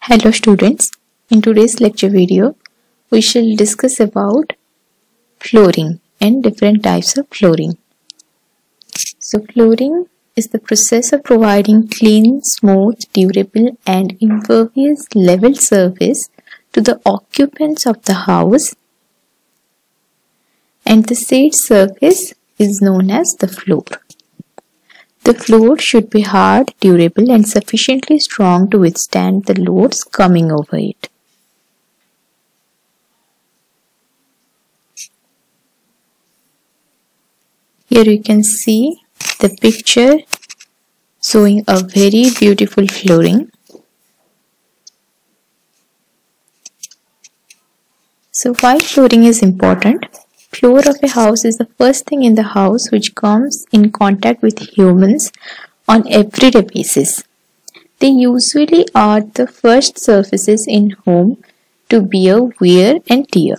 Hello students, in today's lecture video, we shall discuss about flooring and different types of flooring. So flooring is the process of providing clean, smooth, durable and impervious level surface to the occupants of the house, and the said surface is known as the floor. The floor should be hard, durable and sufficiently strong to withstand the loads coming over it. Here you can see the picture showing a very beautiful flooring. So why flooring is important? Floor of a house is the first thing in the house which comes in contact with humans on everyday basis. They usually are the first surfaces in home to bear wear and tear.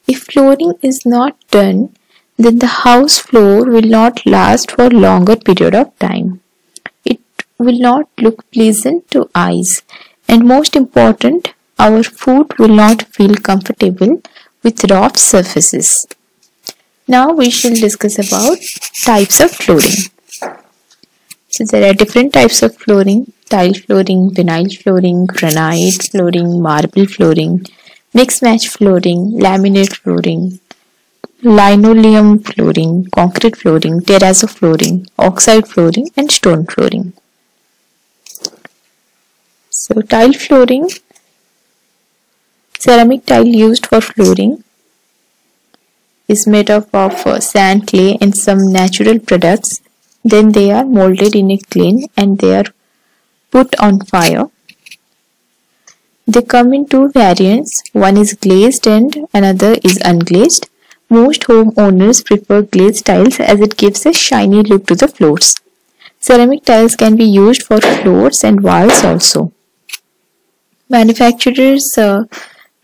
If flooring is not done, then the house floor will not last for a longer period of time. It will not look pleasant to eyes, and most important, our foot will not feel comfortable with rough surfaces. Now we shall discuss about types of flooring. So there are different types of flooring: tile flooring, vinyl flooring, granite flooring, marble flooring, mix match flooring, laminate flooring, linoleum flooring, concrete flooring, terrazzo flooring, oxide flooring and stone flooring. So tile flooring, ceramic tile used for flooring, is made up of sand, clay and some natural products. Then they are molded in a kiln and they are put on fire. They come in two variants. One is glazed and another is unglazed. Most homeowners prefer glazed tiles as it gives a shiny look to the floors. Ceramic tiles can be used for floors and walls also. Manufacturers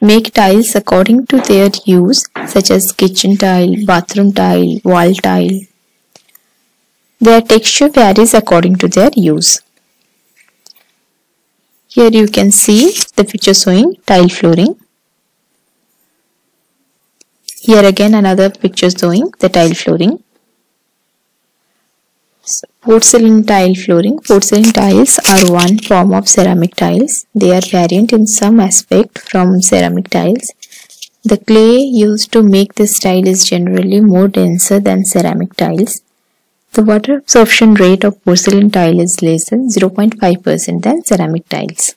make tiles according to their use, such as kitchen tile, bathroom tile, wall tile. Their texture varies according to their use. Here you can see the picture showing tile flooring. Here again another picture showing the tile flooring. Porcelain tile flooring. Porcelain tiles are one form of ceramic tiles. They are variant in some aspect from ceramic tiles. The clay used to make this tile is generally more denser than ceramic tiles. The water absorption rate of porcelain tile is less than 0.5% than ceramic tiles.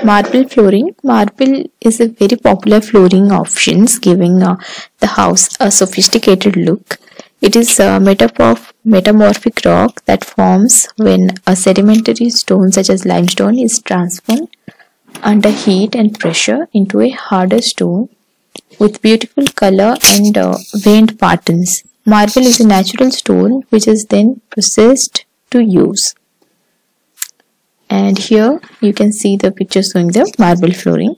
Marble flooring. Marble is a very popular flooring options, giving the house a sophisticated look. It is made up of metamorphic rock that forms when a sedimentary stone such as limestone is transformed under heat and pressure into a harder stone with beautiful color and veined patterns. Marble is a natural stone which is then processed to use. And here you can see the picture showing the marble flooring.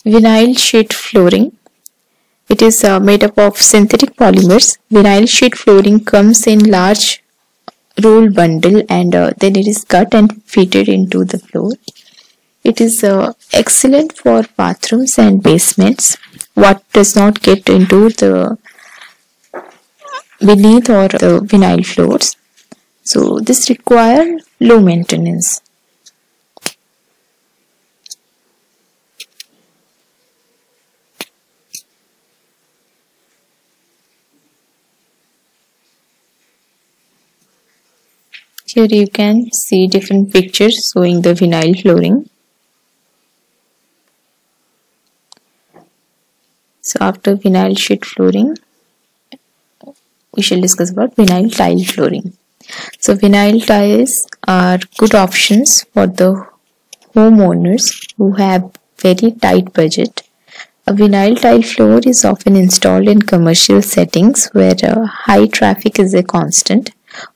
Vinyl sheet flooring. It is made up of synthetic polymers. Vinyl sheet flooring comes in large roll bundle and then it is cut and fitted into the floor. It is excellent for bathrooms and basements. What does not get into the beneath or the vinyl floors. So this require low maintenance. Here you can see different pictures showing the vinyl flooring. So after vinyl sheet flooring, we shall discuss about vinyl tile flooring. So vinyl tiles are good options for the homeowners who have very tight budget. A vinyl tile floor is often installed in commercial settings where high traffic is a constant,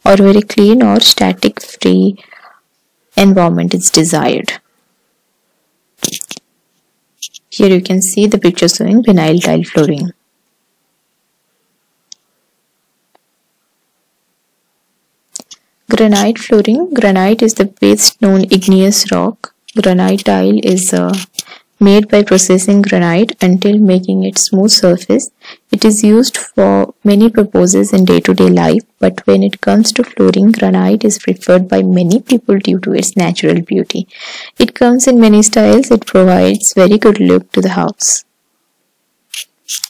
or very clean or static free environment is desired. Here you can see the picture showing vinyl tile flooring. Granite flooring. Granite is the best known igneous rock. Granite tile is made by processing granite until making it smooth surface. It is used for many purposes in day-to-day life, but when it comes to flooring, granite is preferred by many people due to its natural beauty. It comes in many styles. It provides very good look to the house.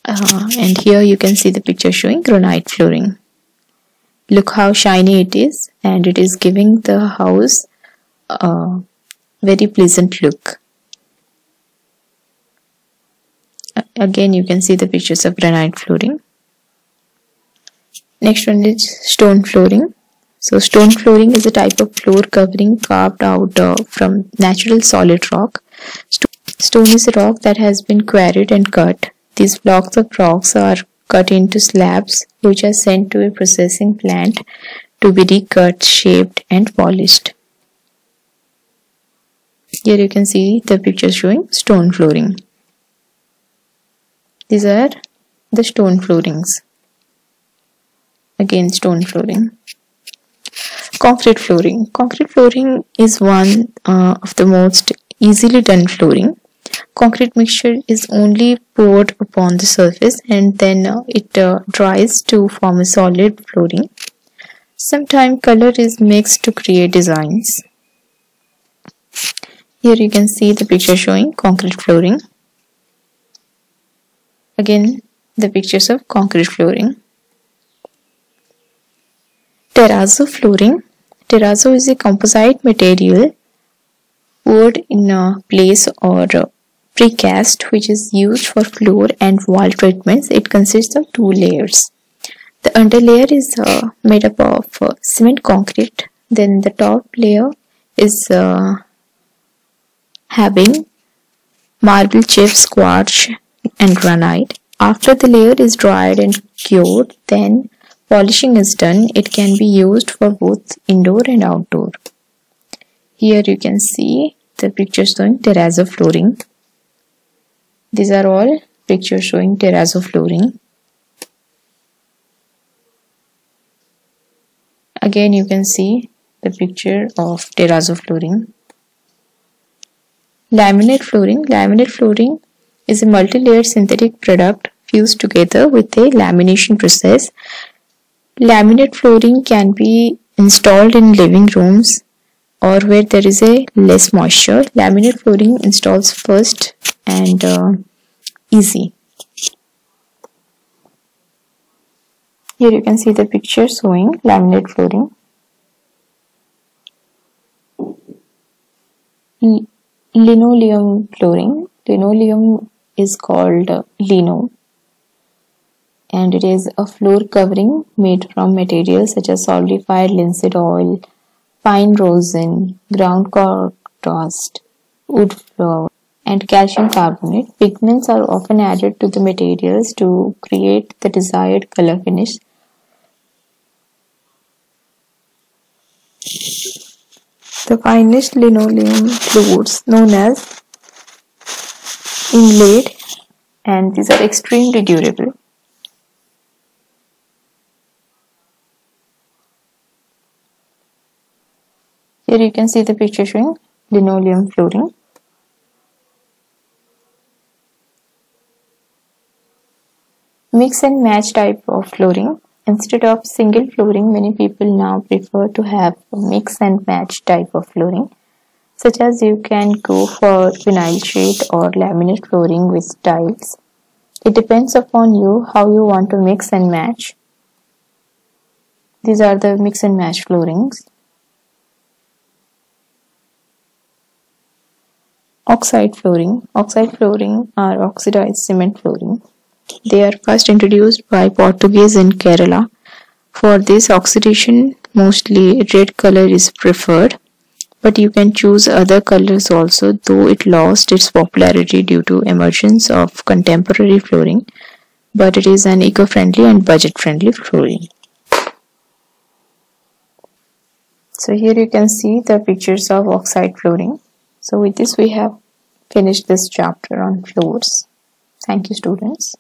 And here you can see the picture showing granite flooring. Look how shiny it is, and it is giving the house a very pleasant look. Again, you can see the pictures of granite flooring. Next one is stone flooring. So stone flooring is a type of floor covering carved out from natural solid rock. Stone is a rock that has been quarried and cut. These blocks of rocks are cut into slabs, which are sent to a processing plant to be recut, shaped and polished. Here you can see the picture showing stone flooring. These are the stone floorings. Again, stone flooring. Concrete flooring. Concrete flooring is one of the most easily done flooring. Concrete mixture is only poured upon the surface and then it dries to form a solid flooring. Sometimes color is mixed to create designs. Here you can see the picture showing concrete flooring. Again, the pictures of concrete flooring. Terrazzo flooring. Terrazzo is a composite material poured in a place or precast which is used for floor and wall treatments. It consists of two layers. The underlayer is made up of cement concrete. Then the top layer is having marble chips, quartz and granite. After the layer is dried and cured, then polishing is done. It can be used for both indoor and outdoor. Here you can see the picture showing terrazzo flooring. These are all pictures showing terrazzo flooring. Again, you can see the picture of terrazzo flooring. Laminate flooring. Laminate flooring is a multi-layered synthetic product fused together with a lamination process. Laminate flooring can be installed in living rooms or where there is a less moisture. Laminate flooring installs first and easy. Here you can see the picture showing laminate flooring. Linoleum flooring. Linoleum is called lino, and it is a floor covering made from materials such as solidified linseed oil, fine rosin, ground contrast, wood flour, and calcium carbonate. Pigments are often added to the materials to create the desired color finish. The finest linoleum floors, known as inlaid, and these are extremely durable. Here you can see the picture showing linoleum flooring. Mix and match type of flooring. Instead of single flooring, many people now prefer to have a mix and match type of flooring, such as you can go for vinyl sheet or laminate flooring with tiles. It depends upon you how you want to mix and match. These are the mix and match floorings. Oxide flooring. Oxide flooring are oxidized cement flooring. They are first introduced by Portuguese in Kerala. For this oxidation, mostly red color is preferred, but you can choose other colors also, though it lost its popularity due to emergence of contemporary flooring, but it is an eco-friendly and budget-friendly flooring. So here you can see the pictures of oxide flooring. So with this we have finished this chapter on floors. Thank you, students.